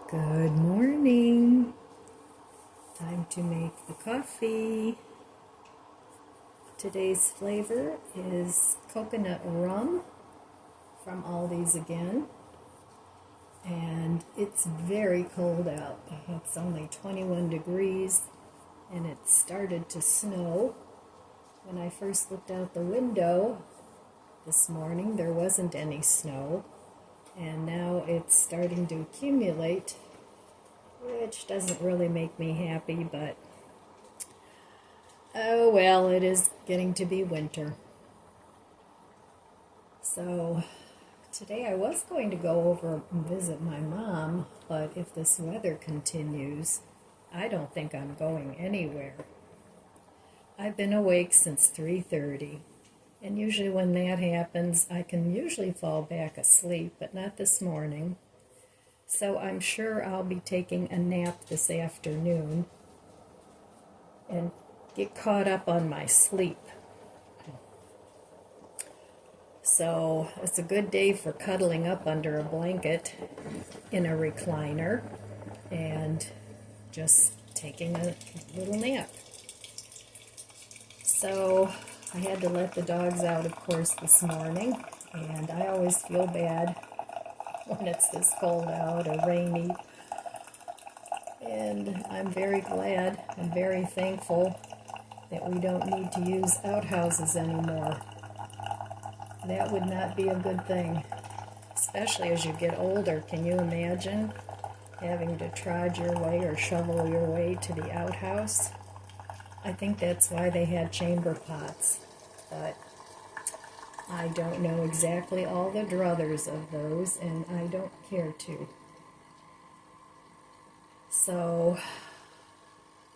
Good morning. Time to make the coffee. Today's flavor is coconut rum from Aldi's again. And it's very cold out. It's only 21 degrees and it started to snow. When I first looked out the window this morning, there wasn't any snow. And now it's starting to accumulate, which doesn't really make me happy, but oh well, it is getting to be winter. So today I was going to go over and visit my mom, but if this weather continues, I don't think I'm going anywhere. I've been awake since 3:30. And usually when that happens, I can usually fall back asleep, but not this morning. So I'm sure I'll be taking a nap this afternoon and get caught up on my sleep. So it's a good day for cuddling up under a blanket in a recliner and just taking a little nap. So I had to let the dogs out, of course, this morning, and I always feel bad when it's this cold out or rainy. And I'm very glad and very thankful that we don't need to use outhouses anymore. That would not be a good thing, especially as you get older. Can you imagine having to trod your way or shovel your way to the outhouse? I think that's why they had chamber pots, but I don't know exactly all the druthers of those, and I don't care to. So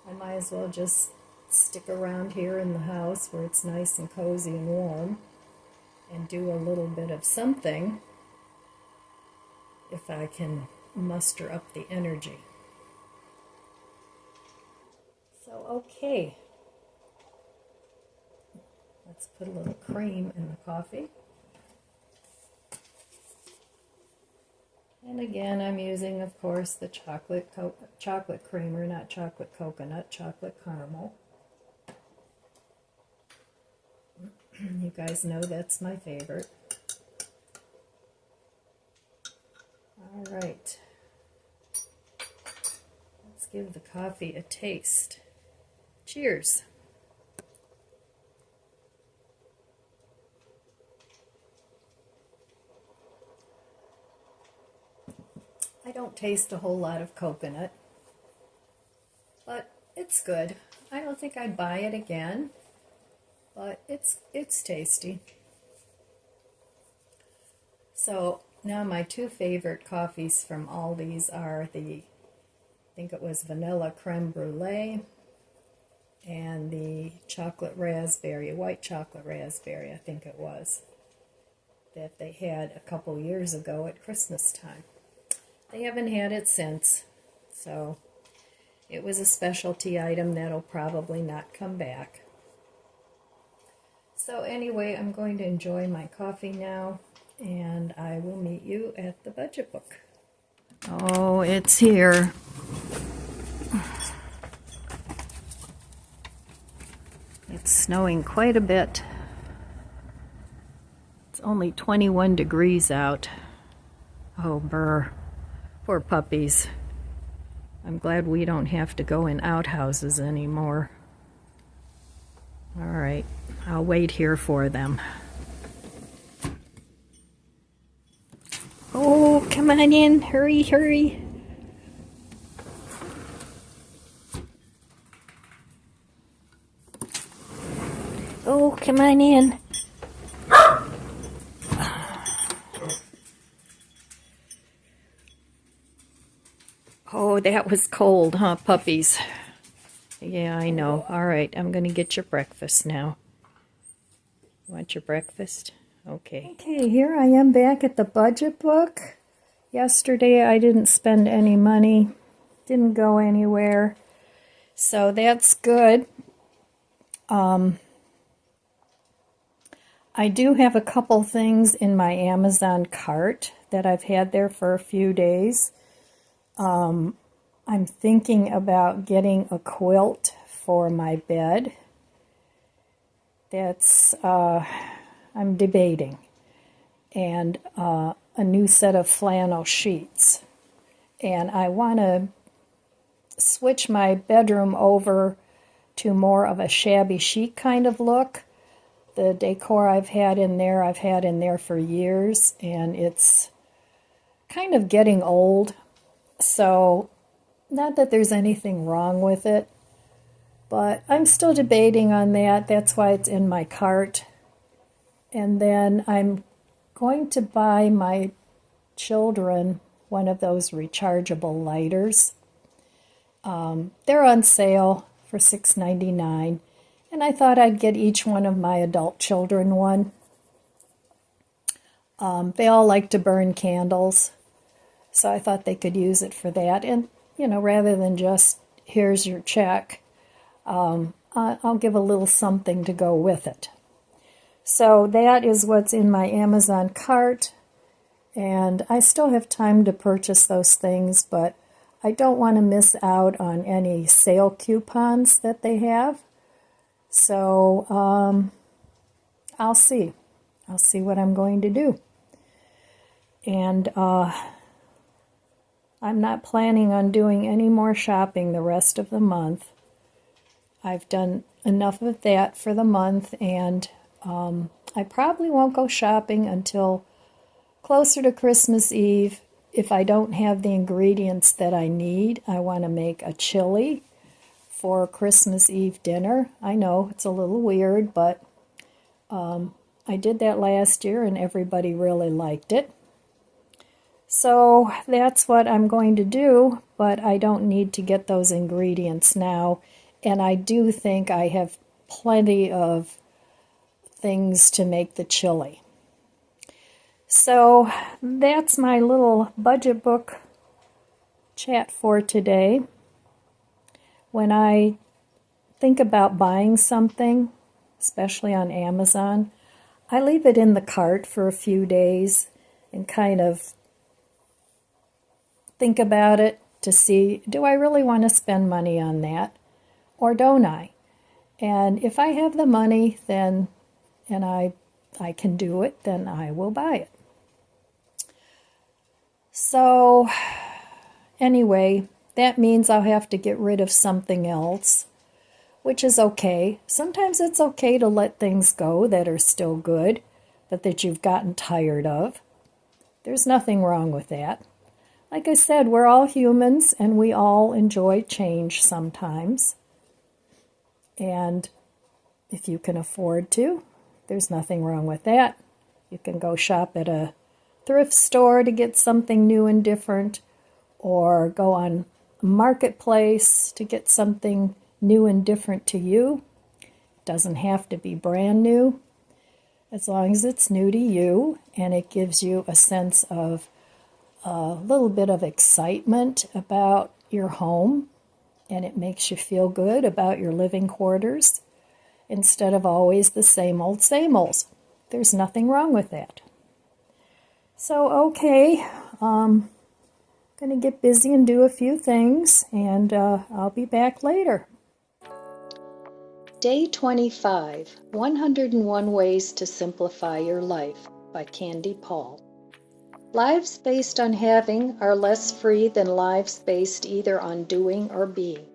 I might as well just stick around here in the house where it's nice and cozy and warm and do a little bit of something if I can muster up the energy. So, okay, let's put a little cream in the coffee. And again, I'm using, of course, the chocolate creamer, not chocolate coconut, chocolate caramel. You guys know that's my favorite. All right, let's give the coffee a taste. Cheers. I don't taste a whole lot of coconut, but it's good. I don't think I'd buy it again, but it's tasty. So now my two favorite coffees from Aldi's are I think it was vanilla creme brulee and the chocolate raspberry, white chocolate raspberry, I think it was, that they had a couple years ago at Christmas time. They haven't had it since, so it was a specialty item that'll probably not come back. So anyway, I'm going to enjoy my coffee now, and I will meet you at the budget book. Oh, it's here. It's snowing quite a bit. It's only 21 degrees out. Oh, brr. Poor puppies. I'm glad we don't have to go in outhouses anymore. All right, I'll wait here for them. Oh, come on in. Hurry, hurry. Oh, come on in. Oh, that was cold, huh, puppies? Yeah, I know. All right, I'm going to get your breakfast now. Want your breakfast? Okay. Okay, here I am back at the budget book. Yesterday I didn't spend any money. Didn't go anywhere. So that's good. I do have a couple things in my Amazon cart that I've had there for a few days. I'm thinking about getting a quilt for my bed. That's, I'm debating. And a new set of flannel sheets. And I want to switch my bedroom over to more of a shabby chic kind of look. The decor I've had in there for years, and it's kind of getting old. So, not that there's anything wrong with it, but I'm still debating on that. That's why it's in my cart. And then I'm going to buy my children one of those rechargeable lighters. They're on sale for $6.99, and I thought I'd get each one of my adult children one. They all like to burn candles, so I thought they could use it for that. And, rather than just, here's your check, I'll give a little something to go with it. So that is what's in my Amazon cart, and I still have time to purchase those things, but I don't want to miss out on any sale coupons that they have. So I'll see. I'll see what I'm going to do. And I'm not planning on doing any more shopping the rest of the month. I've done enough of that for the month, and I probably won't go shopping until closer to Christmas Eve. If I don't have the ingredients that I need, I want to make a chili for Christmas Eve dinner. I know it's a little weird, but I did that last year and everybody really liked it. So that's what I'm going to do, but I don't need to get those ingredients now. And I do think I have plenty of things to make the chili. So that's my little budget book chat for today. When I think about buying something, especially on Amazon, I leave it in the cart for a few days and kind of think about it to see, do I really want to spend money on that or don't I? And if I have the money, then, and I can do it, then I will buy it. So anyway, that means I'll have to get rid of something else, which is okay. Sometimes it's okay to let things go that are still good, but that you've gotten tired of. There's nothing wrong with that. Like I said, we're all humans, and we all enjoy change sometimes. And if you can afford to, there's nothing wrong with that. You can go shop at a thrift store to get something new and different, or go on Marketplace to get something new and different to you. It doesn't have to be brand new, as long as it's new to you and it gives you a sense of a little bit of excitement about your home, and it makes you feel good about your living quarters instead of always the same old, same old. There's nothing wrong with that. So, okay, I'm going to get busy and do a few things, and I'll be back later. Day 25, 101 Ways to Simplify Your Life by Candy Paul. Lives based on having are less free than lives based either on doing or being.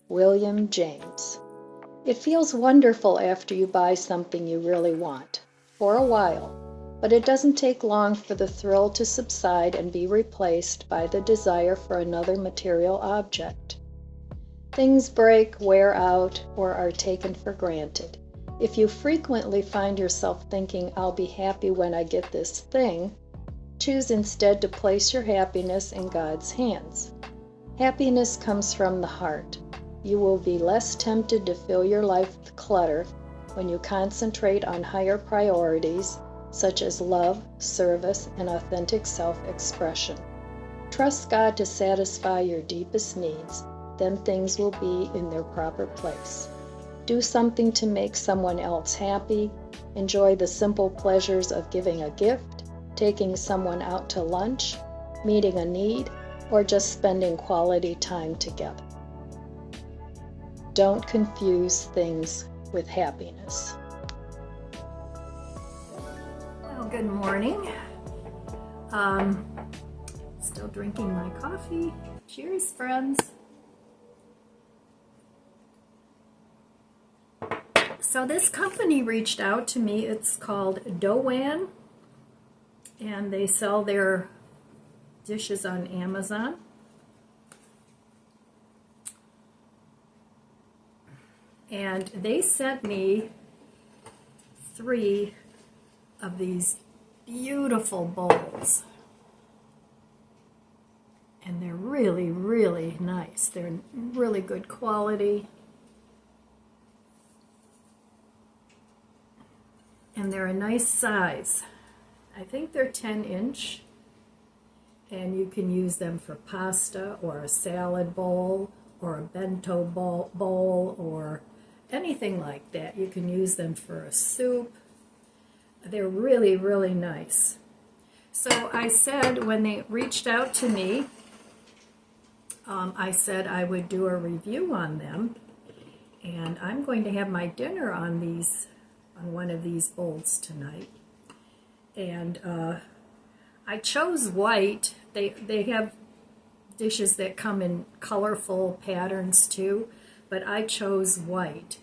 William James. It feels wonderful after you buy something you really want, for a while, but it doesn't take long for the thrill to subside and be replaced by the desire for another material object. Things break, wear out, or are taken for granted. If you frequently find yourself thinking, I'll be happy when I get this thing, choose instead to place your happiness in God's hands. Happiness comes from the heart. You will be less tempted to fill your life with clutter when you concentrate on higher priorities, such as love, service, and authentic self-expression. Trust God to satisfy your deepest needs, then things will be in their proper place. Do something to make someone else happy. Enjoy the simple pleasures of giving a gift, taking someone out to lunch, meeting a need, or just spending quality time together. Don't confuse things with happiness. Well, good morning. Still drinking my coffee. Cheers, friends. So this company reached out to me. It's called Dowan, and they sell their dishes on Amazon. And they sent me 3 of these beautiful bowls. And they're really, really nice. They're really good quality. And they're a nice size. I think they're 10-inch. And you can use them for pasta or a salad bowl or a bento bowl or anything like that. You can use them for a soup. They're really, really nice. So I said, when they reached out to me, I said I would do a review on them. And I'm going to have my dinner on one of these bowls tonight. And I chose white. They have dishes that come in colorful patterns too, but I chose white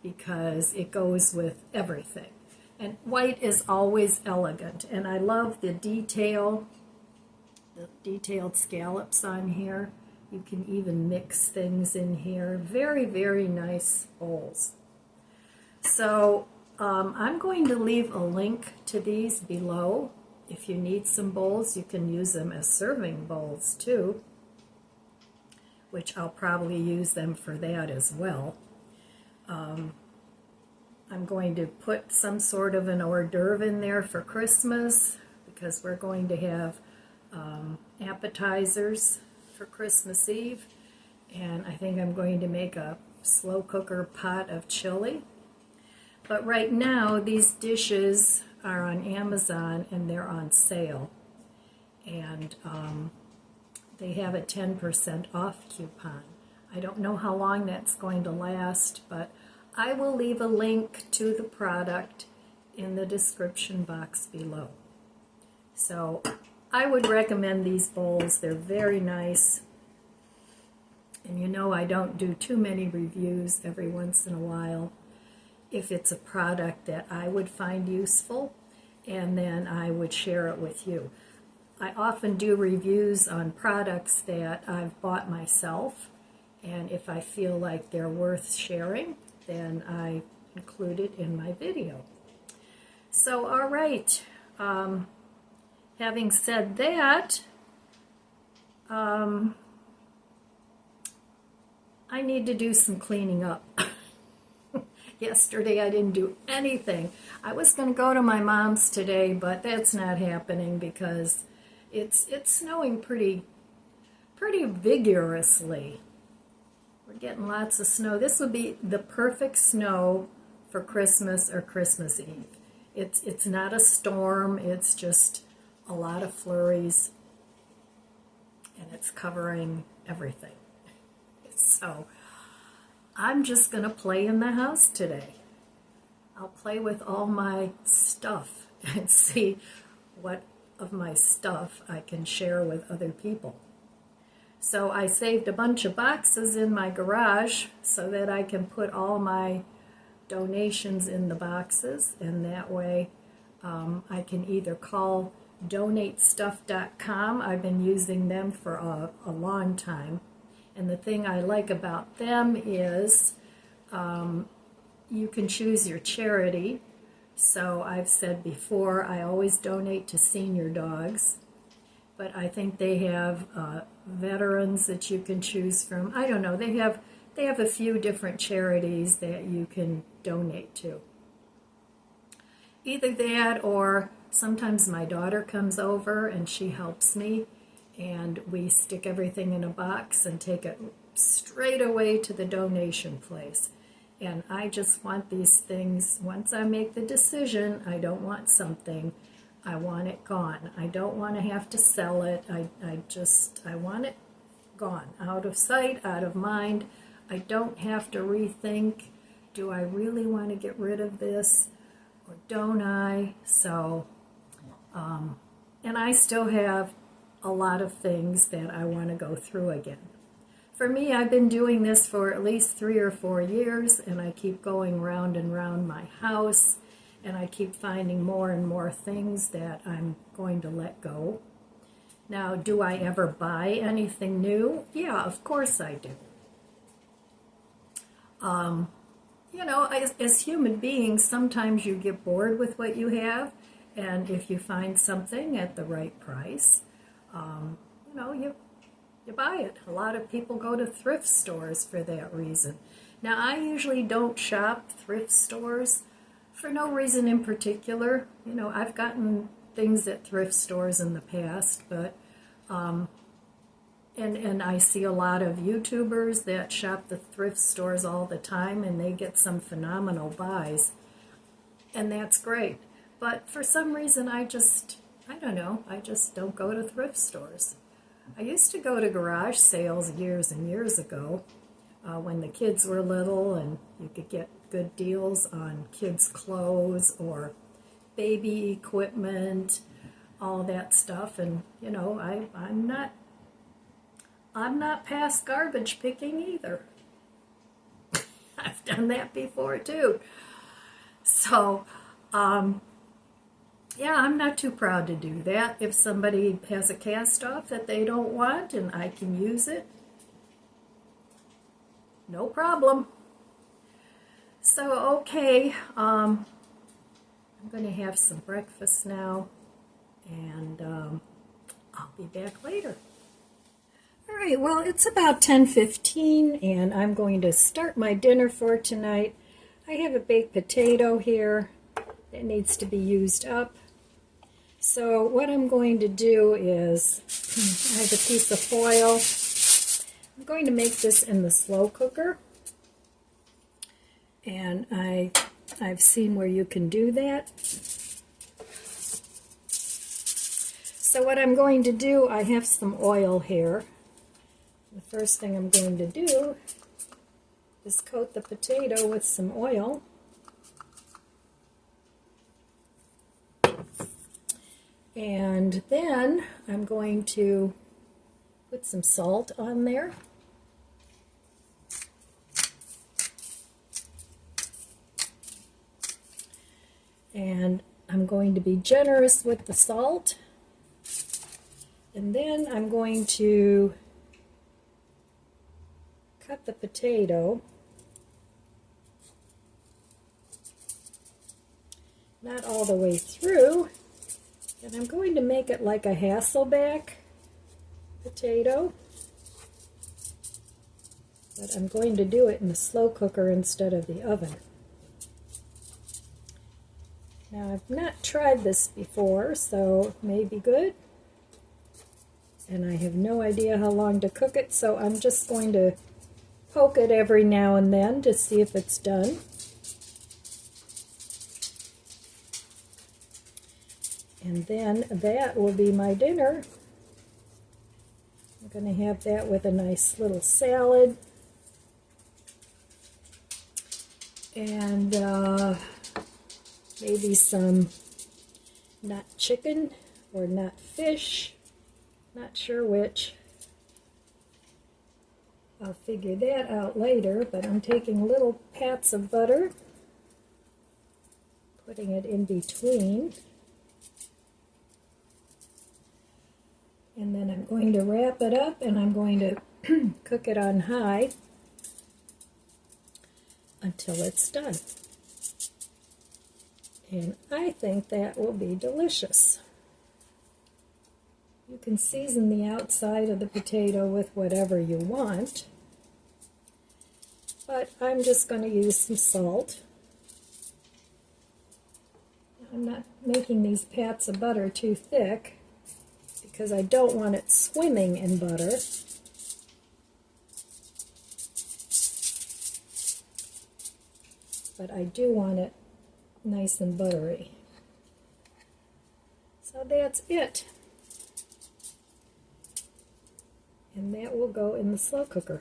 because it goes with everything. And white is always elegant, and I love the detailed scallops on here. You can even mix things in here. Very, very nice bowls. So I'm going to leave a link to these below. If you need some bowls, you can use them as serving bowls too, which I'll probably use them for that as well. I'm going to put some sort of an hors d'oeuvre in there for Christmas because we're going to have appetizers for Christmas Eve, and I think I'm going to make a slow cooker pot of chili. But right now these dishes are on Amazon and they're on sale, and they have a 10% off coupon. I don't know how long that's going to last, but I will leave a link to the product in the description box below. So I would recommend these bowls. They're very nice. And you know I don't do too many reviews. Every once in a while, if it's a product that I would find useful, and then I would share it with you. I often do reviews on products that I've bought myself, and if I feel like they're worth sharing, then I include it in my video. So, all right, having said that, I need to do some cleaning up. Yesterday I didn't do anything. I was going to go to my mom's today, but that's not happening because it's snowing pretty vigorously. We're getting lots of snow. This would be the perfect snow for Christmas or Christmas Eve. It's not a storm, it's just a lot of flurries, and it's covering everything. So I'm just going to play in the house today. I'll play with all my stuff and see what of my stuff I can share with other people. So I saved a bunch of boxes in my garage so that I can put all my donations in the boxes, and that way I can either call donatestuff.com. I've been using them for a long time. And the thing I like about them is you can choose your charity. So I've said before, I always donate to senior dogs. But I think they have veterans that you can choose from. I don't know. They have a few different charities that you can donate to. Either that, or sometimes my daughter comes over and she helps me, and we stick everything in a box and take it straight away to the donation place. And I just want these things, once I make the decision, I don't want something I want it gone. I don't want to have to sell it. I want it gone. Out of sight, out of mind. I don't have to rethink, do I really want to get rid of this or don't I? So, and I still have a lot of things that I want to go through again. For me, I've been doing this for at least 3 or 4 years, and I keep going round and round my house, and I keep finding more and more things that I'm going to let go. Now, do I ever buy anything new? Yeah, of course I do. You know, as human beings, sometimes you get bored with what you have, and if you find something at the right price, you know, you buy it. A lot of people go to thrift stores for that reason. Now, I usually don't shop thrift stores for no reason in particular. You know, I've gotten things at thrift stores in the past, but and I see a lot of YouTubers that shop the thrift stores all the time, and they get some phenomenal buys, and that's great. But for some reason, I don't know, I just don't go to thrift stores. I used to go to garage sales years and years ago when the kids were little, and you could get good deals on kids' clothes or baby equipment, all that stuff. And you know, I'm not past garbage picking either. I've done that before too. So, yeah, I'm not too proud to do that. If somebody has a cast off that they don't want and I can use it, no problem. So, okay, I'm going to have some breakfast now, and I'll be back later. All right, well, it's about 10:15, and I'm going to start my dinner for tonight. I have a baked potato here that needs to be used up. So what I'm going to do is, I have a piece of foil. I'm going to make this in the slow cooker. And I've seen where you can do that. So what I'm going to do, I have some oil here. The first thing I'm going to do is coat the potato with some oil. And then I'm going to put some salt on there. And I'm going to be generous with the salt. And then I'm going to cut the potato, not all the way through, and I'm going to make it like a Hasselback potato, but I'm going to do it in the slow cooker instead of the oven. Now, I've not tried this before, so it may be good, and I have no idea how long to cook it, so I'm just going to poke it every now and then to see if it's done. And then that will be my dinner. I'm going to have that with a nice little salad. And maybe some not chicken or not fish. Not sure which. I'll figure that out later, but I'm taking little pats of butter, putting it in between, and then I'm going to wrap it up, and I'm going to cook it on high until it's done. And I think that will be delicious. You can season the outside of the potato with whatever you want, but I'm just going to use some salt. I'm not making these pats of butter too thick because I don't want it swimming in butter. But I do want it nice and buttery. So that's it. And that will go in the slow cooker.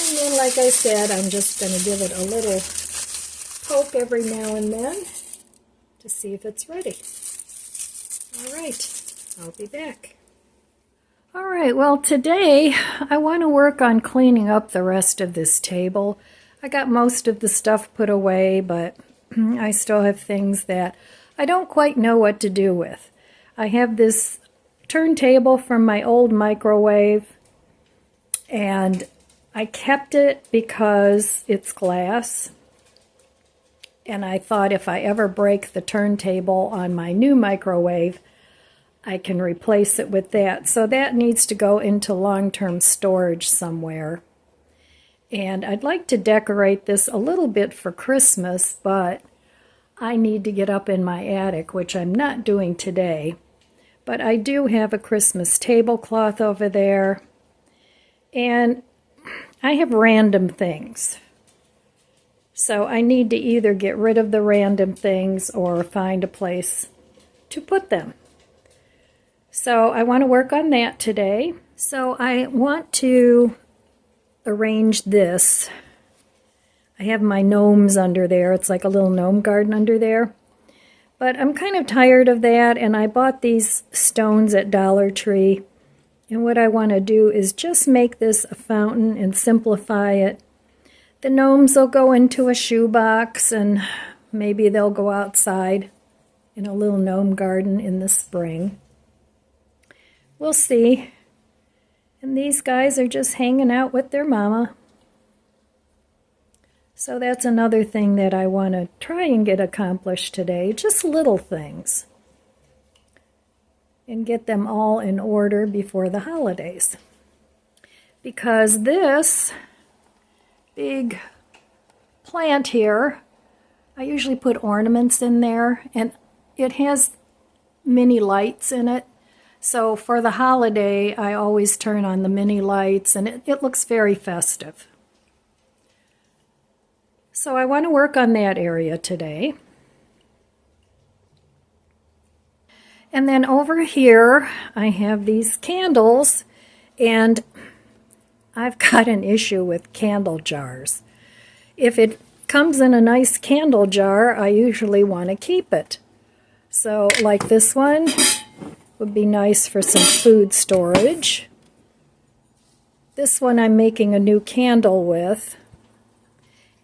And then, like I said, I'm just going to give it a little poke every now and then to see if it's ready. All right, I'll be back. All right, well, today I want to work on cleaning up the rest of this table. I got most of the stuff put away, but I still have things that I don't quite know what to do with. I have this turntable from my old microwave, and I kept it because it's glass, and I thought if I ever break the turntable on my new microwave, I can replace it with that. So that needs to go into long-term storage somewhere. And I'd like to decorate this a little bit for Christmas, but I need to get up in my attic, which I'm not doing today. But I do have a Christmas tablecloth over there, and I have random things. So I need to either get rid of the random things or find a place to put them. So I want to work on that today. So I want to arrange this. I have my gnomes under there. It's like a little gnome garden under there. But I'm kind of tired of that, and I bought these stones at Dollar Tree. And what I want to do is just make this a fountain and simplify it. The gnomes will go into a shoebox, and maybe they'll go outside in a little gnome garden in the spring. We'll see. And these guys are just hanging out with their mama. So that's another thing that I want to try and get accomplished today. Just little things. And get them all in order before the holidays. Because this big plant here, I usually put ornaments in there, and it has mini lights in it. So for the holiday, I always turn on the mini lights, and it looks very festive. So I want to work on that area today. And then over here, I have these candles, and I've got an issue with candle jars. If it comes in a nice candle jar, I usually want to keep it. So like this one would be nice for some food storage. This one I'm making a new candle with.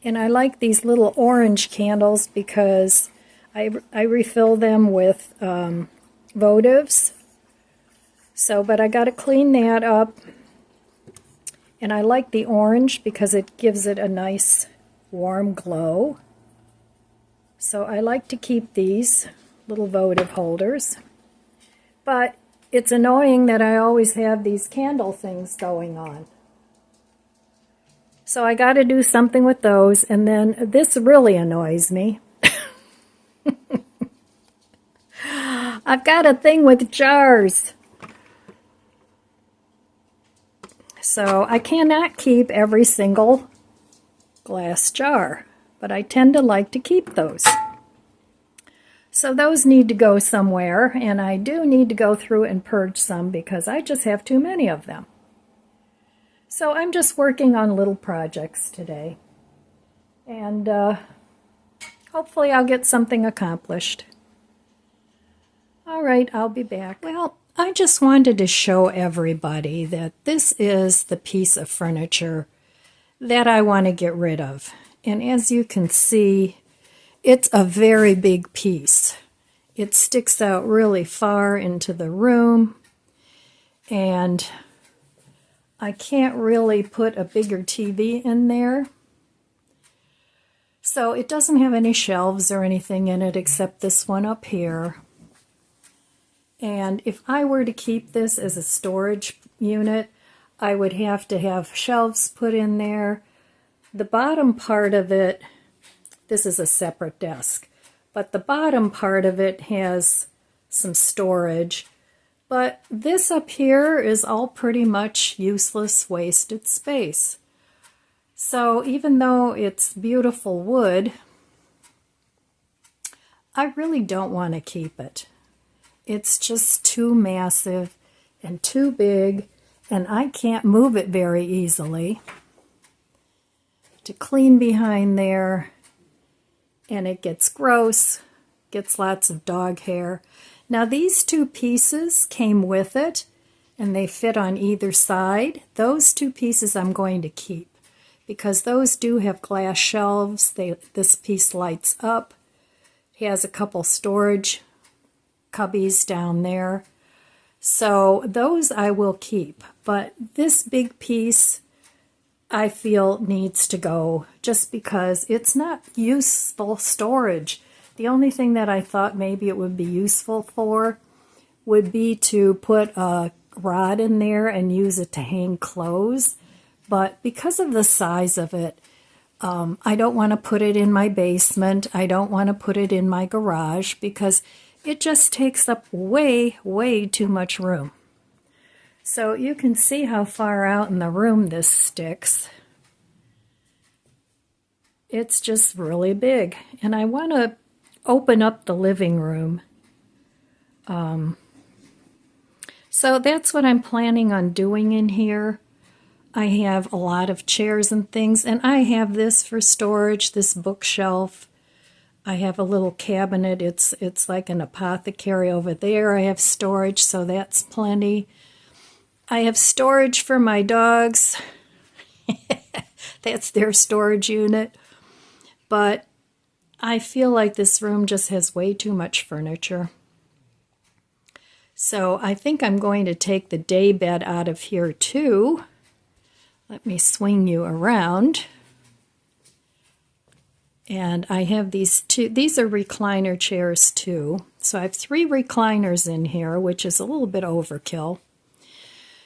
And I like these little orange candles because I refill them with votives. But I got to clean that up. And I like the orange because it gives it a nice warm glow. So I like to keep these little votive holders. But it's annoying that I always have these candle things going on. So I got to do something with those. And then this really annoys me. I've got a thing with jars. So I cannot keep every single glass jar, but I tend to like to keep those. So those need to go somewhere, and I do need to go through and purge some because I just have too many of them. So I'm just working on little projects today, and hopefully I'll get something accomplished. All right, I'll be back. Well, I just wanted to show everybody that this is the piece of furniture that I want to get rid of. And as you can see, it's a very big piece. It sticks out really far into the room, and I can't really put a bigger TV in there. So it doesn't have any shelves or anything in it except this one up here. And if I were to keep this as a storage unit, I would have to have shelves put in there. The bottom part of it, this is a separate desk, but the bottom part of it has some storage. But this up here is all pretty much useless, wasted space. So even though it's beautiful wood, I really don't want to keep it. It's just too massive and too big, and I can't move it very easily to clean behind there, and it gets gross, gets lots of dog hair. Now these two pieces came with it, and they fit on either side. Those two pieces I'm going to keep because those do have glass shelves. This piece lights up. It has a couple storage cubbies down there. So those I will keep. But this big piece I feel needs to go just because it's not useful storage. The only thing that I thought maybe it would be useful for would be to put a rod in there and use it to hang clothes. But because of the size of it, I don't want to put it in my basement. I don't want to put it in my garage because it just takes up way, way too much room. So you can see how far out in the room this sticks. It's just really big. And I want to open up the living room. So that's what I'm planning on doing in here. I have a lot of chairs and things, and I have this for storage, this bookshelf. I have a little cabinet. It's like an apothecary over there. I have storage, so that's plenty. I have storage for my dogs. That's their storage unit. But I feel like this room just has way too much furniture. So I think I'm going to take the day bed out of here too. Let me swing you around. And I have these two. These are recliner chairs too. So I have 3 recliners in here, which is a little bit overkill.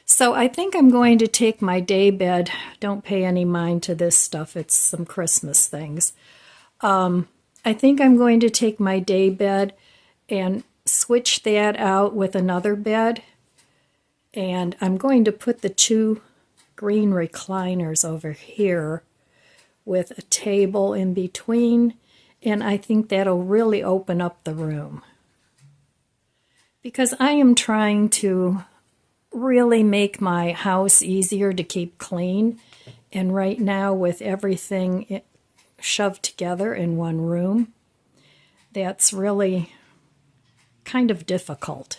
So I think I'm going to take my day bed. Don't pay any mind to this stuff. It's some Christmas things. I think I'm going to take my day bed and switch that out with another bed. And I'm going to put the 2 green recliners over here with a table in between, and I think that'll really open up the room. Because I am trying to really make my house easier to keep clean, and right now with everything shoved together in one room, that's really kind of difficult.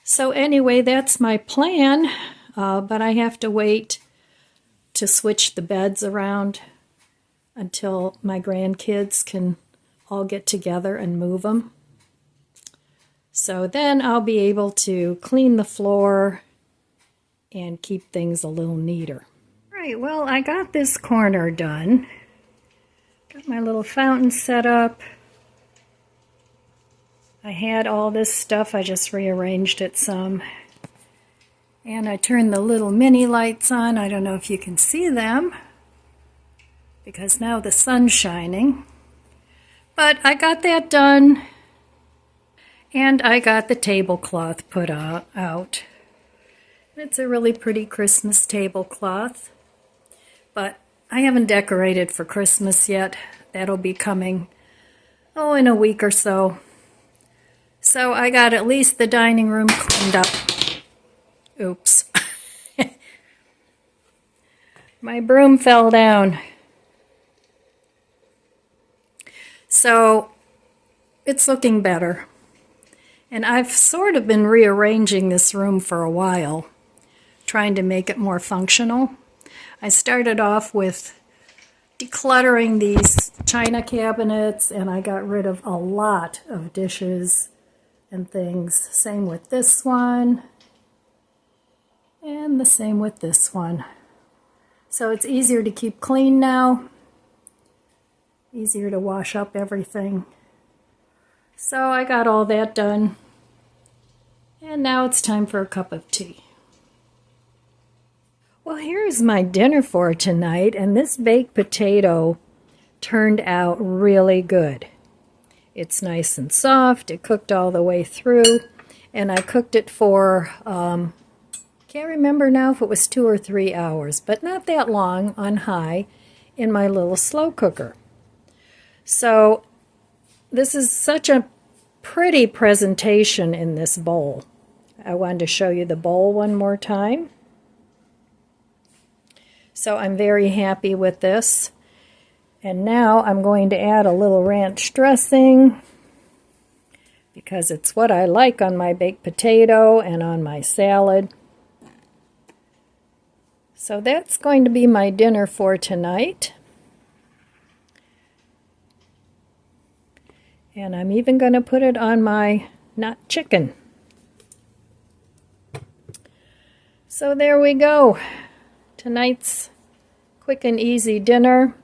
So anyway, that's my plan. But I have to wait to switch the beds around until my grandkids can all get together and move them. So then I'll be able to clean the floor and keep things a little neater. Right, well, I got this corner done. Got my little fountain set up. I had all this stuff, I just rearranged it some. And I turned the little mini lights on. I don't know if you can see them because now the sun's shining. But I got that done. And I got the tablecloth put out. It's a really pretty Christmas tablecloth. But I haven't decorated for Christmas yet. That'll be coming, in a week or so. So I got at least the dining room cleaned up. Oops. My broom fell down. So it's looking better. And I've sort of been rearranging this room for a while, trying to make it more functional. I started off with decluttering these china cabinets, and I got rid of a lot of dishes and things. Same with this one. And the same with this one. So it's easier to keep clean now. Easier to wash up everything. So I got all that done. And now it's time for a cup of tea. Well, here's my dinner for tonight, and this baked potato turned out really good. It's nice and soft. It cooked all the way through. and I cooked it for, can't remember now if it was 2 or 3 hours, but not that long on high in my little slow cooker. So this is such a pretty presentation in this bowl. I wanted to show you the bowl one more time. So I'm very happy with this. And now I'm going to add a little ranch dressing because it's what I like on my baked potato and on my salad. So that's going to be my dinner for tonight. And I'm even going to put it on my not chicken. So there we go. Tonight's quick and easy dinner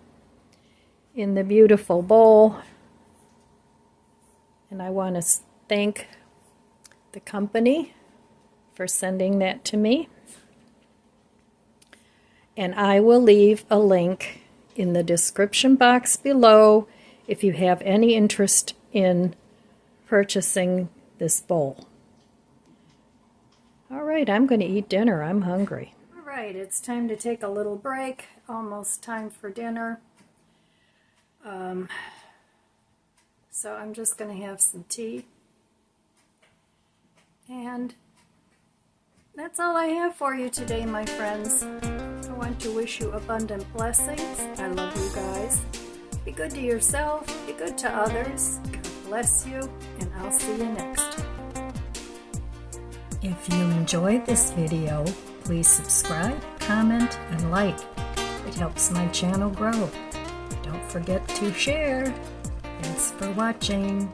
in the beautiful bowl. And I want to thank the company for sending that to me. And I will leave a link in the description box below if you have any interest in purchasing this bowl. All right, I'm going to eat dinner. I'm hungry. All right, it's time to take a little break. Almost time for dinner. So I'm just going to have some tea. And that's all I have for you today, my friends. I want to wish you abundant blessings. I love you guys. Be good to yourself. Be good to others. God bless you. And I'll see you next time. If you enjoyed this video, please subscribe, comment, and like. It helps my channel grow. Don't forget to share. Thanks for watching.